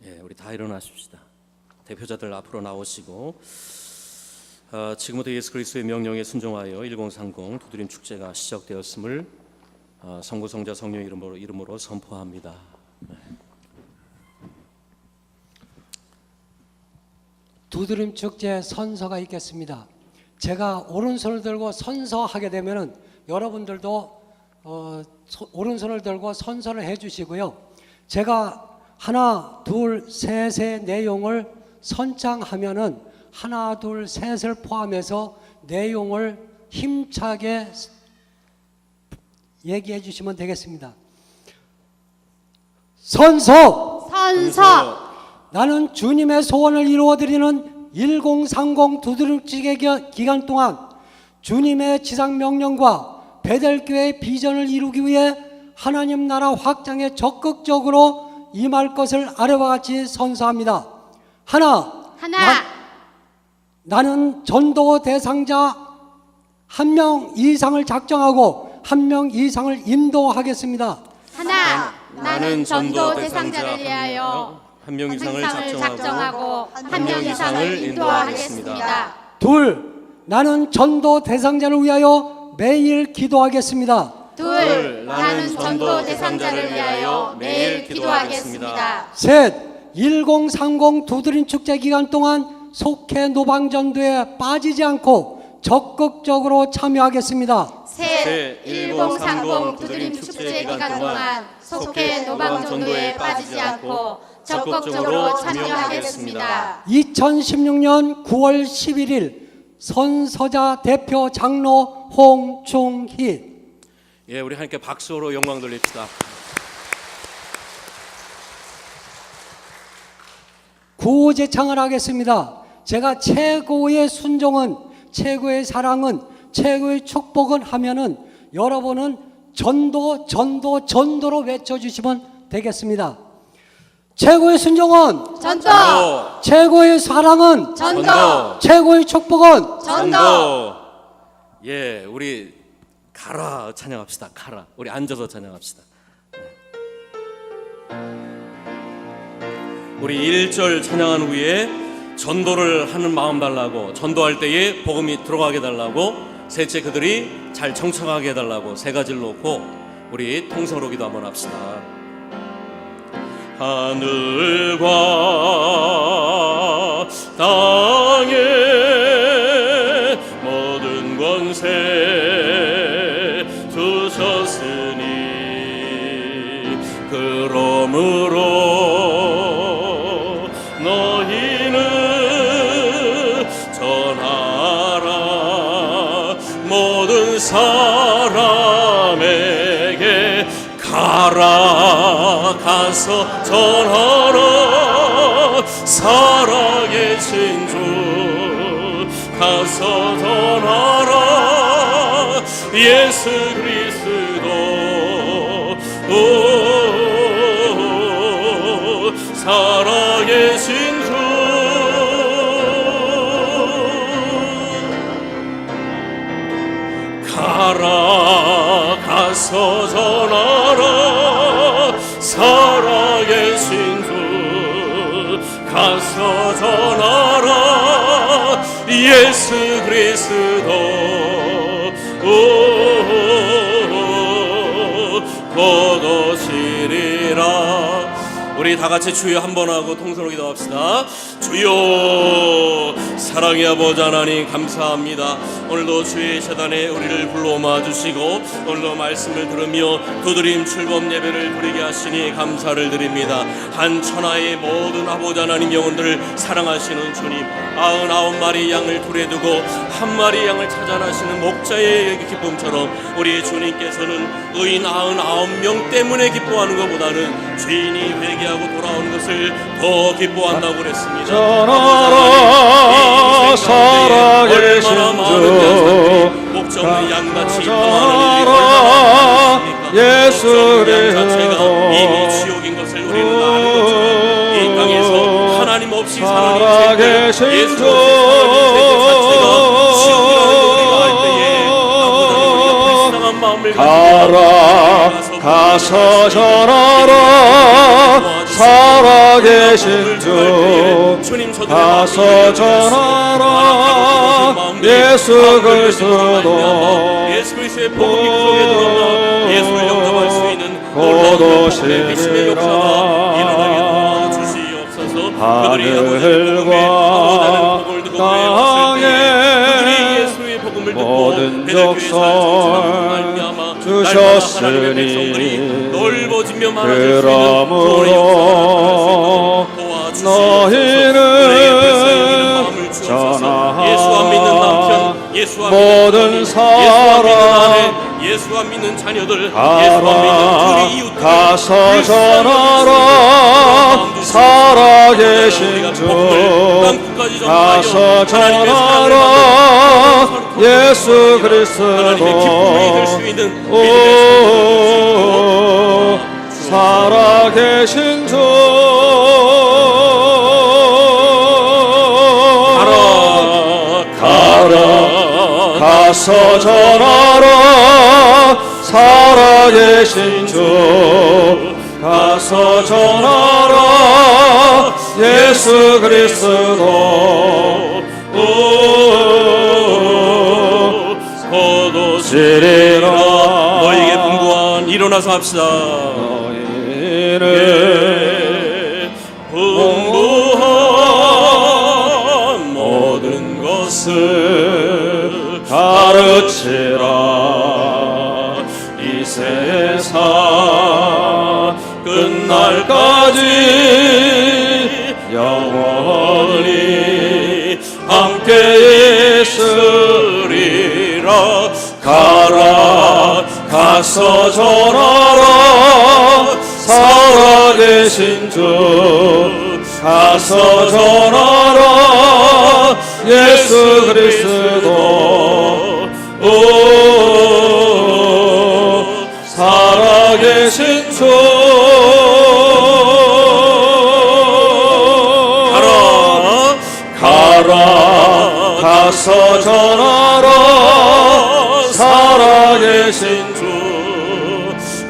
예, 우리 다 일어나십시다. 대표자들 앞으로 나오시고 지금부터 예수 그리스도의 명령에 순종하여 1030 도드림 축제가 시작되었음을 성부, 성자, 성령 이름으로 선포합니다. 네. 도드림 축제 선서가 있겠습니다. 제가 오른손을 들고 선서하게 되면은 여러분들도 오른손을 들고 선서를 해주시고요. 제가 하나, 둘, 셋의 내용을 선창하면은 하나, 둘, 셋을 포함해서 내용을 힘차게 얘기해 주시면 되겠습니다. 선서. 나는 주님의 소원을 이루어드리는 1030 도드림축제 기간 동안 주님의 지상 명령과 베델교회의 비전을 이루기 위해 하나님 나라 확장에 적극적으로 임할 것을 아래와 같이 선서합니다. 하나. 나는 전도 대상자 1명 이상을 작정하고 1명 이상을 인도하겠습니다. 나는 전도 대상자를 위하여 1명 이상을 작정하고 1명 이상을 인도하겠습니다. 둘. 나는 전도 대상자를 위하여 매일 기도하겠습니다. 나는 전도 대상자를 위하여 매일 기도하겠습니다. 셋. 1030 도드림 축제 기간 동안 속해 노방전도에 빠지지 않고 적극적으로 참여하겠습니다. 1030 도드림 축제 기간 동안 속해 노방전도에 빠지지 않고 적극적으로 참여하겠습니다. 2016년 9월 11일 선서자 대표 장로 홍충희. 예, 우리 함께 박수로 영광 돌립시다. 구제창을 하겠습니다. 제가 최고의 순종은, 최고의 사랑은, 최고의 축복은 하면은 여러분은 전도로 외쳐주시면 되겠습니다. 최고의 순종은 전도, 최고의 사랑은 전도, 최고의 축복은 전도. 예, 우리 가라 찬양합시다. 가라. 우리 앉아서 찬양합시다. 우리 1절 찬양한 후에 전도를 하는 마음 달라고, 전도할 때에 복음이 들어가게 달라고, 셋째 그들이 잘 청청하게 해달라고 세 가지를 놓고 우리 통성으로 기도 한번 합시다. 하늘과 땅의 모든 권세 주셨으니 그러므로 너희는 전하라 모든 사람에게 가라 가서 전하라 사랑의 진주 가서 전하라 예수 그리스도 사랑의 진주 가라 가서 전하라 사랑의 진주 가서 전하라 예수 그리스도 곧 오시리라. 우리 다 같이 주여 한번 하고 통성으로 기도합시다. 주여 사랑의 아버지 하나님 감사합니다. 오늘도 주의 재단에 우리를 불러오마 주시고 오늘도 말씀을 들으며 도드림 출범 예배를 드리게 하시니 감사를 드립니다. 한 천하의 모든 아버지 하나님 영혼들을 사랑하시는 주님, 99마리 양을 둘에 두고 한 마리 양을 찾아나시는 목자의 기쁨처럼 우리 주님께서는 의인 99명 때문에 기뻐하는 것보다는 죄인이 회개하고 돌아오는 것을 더 기뻐한다고 그랬습니다. 전하라 살아계신 주 목적 없는 양같이 전하라 예수 그리스도 이미 지옥인 것을 우리는 아는 것처럼 이 땅에서 하나님 없이 살아계신 사는 예수 주 없이 사는 세계 자체가 지옥이라는 우리가 알 때에 아버지 우리가 불쌍한 마음을 가지고 가라 가서 전하라 살아계신 주 가서 전하라 예수 그리스도 예수 그리스도의 복음이 그 속에 들어가 예수를 영접할 수 있는 고도 놀라운 믿음의 역사가 일어나게 도와주시옵소서. 그들이 하늘과 땅에 예수의 복음을 듣고 모든 족속 주셨으니 넓어지며 그러므로 너희는 전하라 예수와 믿는 남편, 예수와 모든 믿는 사람 예수와 믿는 자녀들, 예수와 믿는 우리 이웃들 가서 전하라 살아계신 주 가서 전하라 예수 하나님의 기쁨이 될 수 그리스도 있는 믿음의 살아계신 주 가라 가서 전하라 살아계신 주 가서 전하라 예수 그리스도 거두시리라 너에게 분부한 일어나서 합시다. 너희는 분부한 모든 것을 가르치라 이 세상 끝날까지 영원히 함께 있으리라 가라 가서 전하라 살아계신 주 가서 전하라 예수 그리스도 살아계신 주 가라 가서 전하라 살아계신 주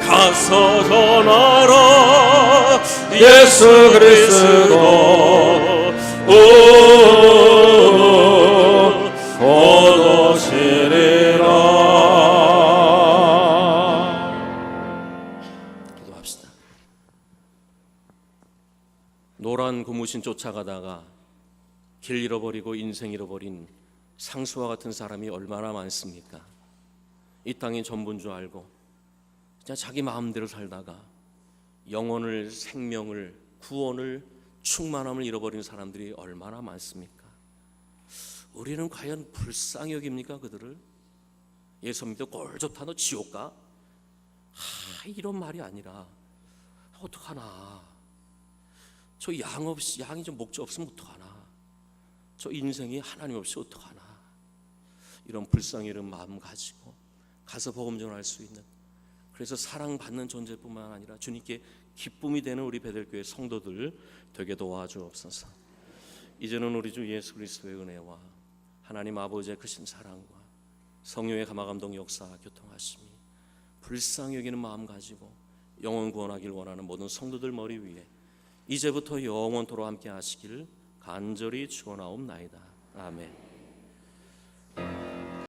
가서 전하라 예수 그리스도 거두시리라. 기도합시다. 노란 고무신 쫓아가다가 길 잃어버리고 인생 잃어버린 상수와 같은 사람이 얼마나 많습니까? 이 땅이 전부인 줄 알고 그냥 자기 마음대로 살다가 영혼을, 생명을, 구원을, 충만함을 잃어버린 사람들이 얼마나 많습니까? 우리는 과연 불쌍히 여깁니까 그들을? 예수 믿어 꼴 좋다 너 지옥 가? 이런 말이 아니라 어떡하나, 저 양 없이, 양이 좀 목자 없으면 어떡하나, 저 인생이 하나님 없이 어떡하나, 이런 불쌍히 여린 마음 가지고 가서 복음 전할 수 있는, 그래서 사랑받는 존재뿐만 아니라 주님께 기쁨이 되는 우리 베델교회 성도들 되게 도와주옵소서. 이제는 우리 주 예수 그리스도의 은혜와 하나님 아버지의 크신 사랑과 성령의 감화감동 역사 교통하심이 불쌍히 여기는 마음 가지고 영원 구원하길 원하는 모든 성도들 머리 위에 이제부터 영원토록 함께 하시길 간절히 축원하옵나이다. 아멘.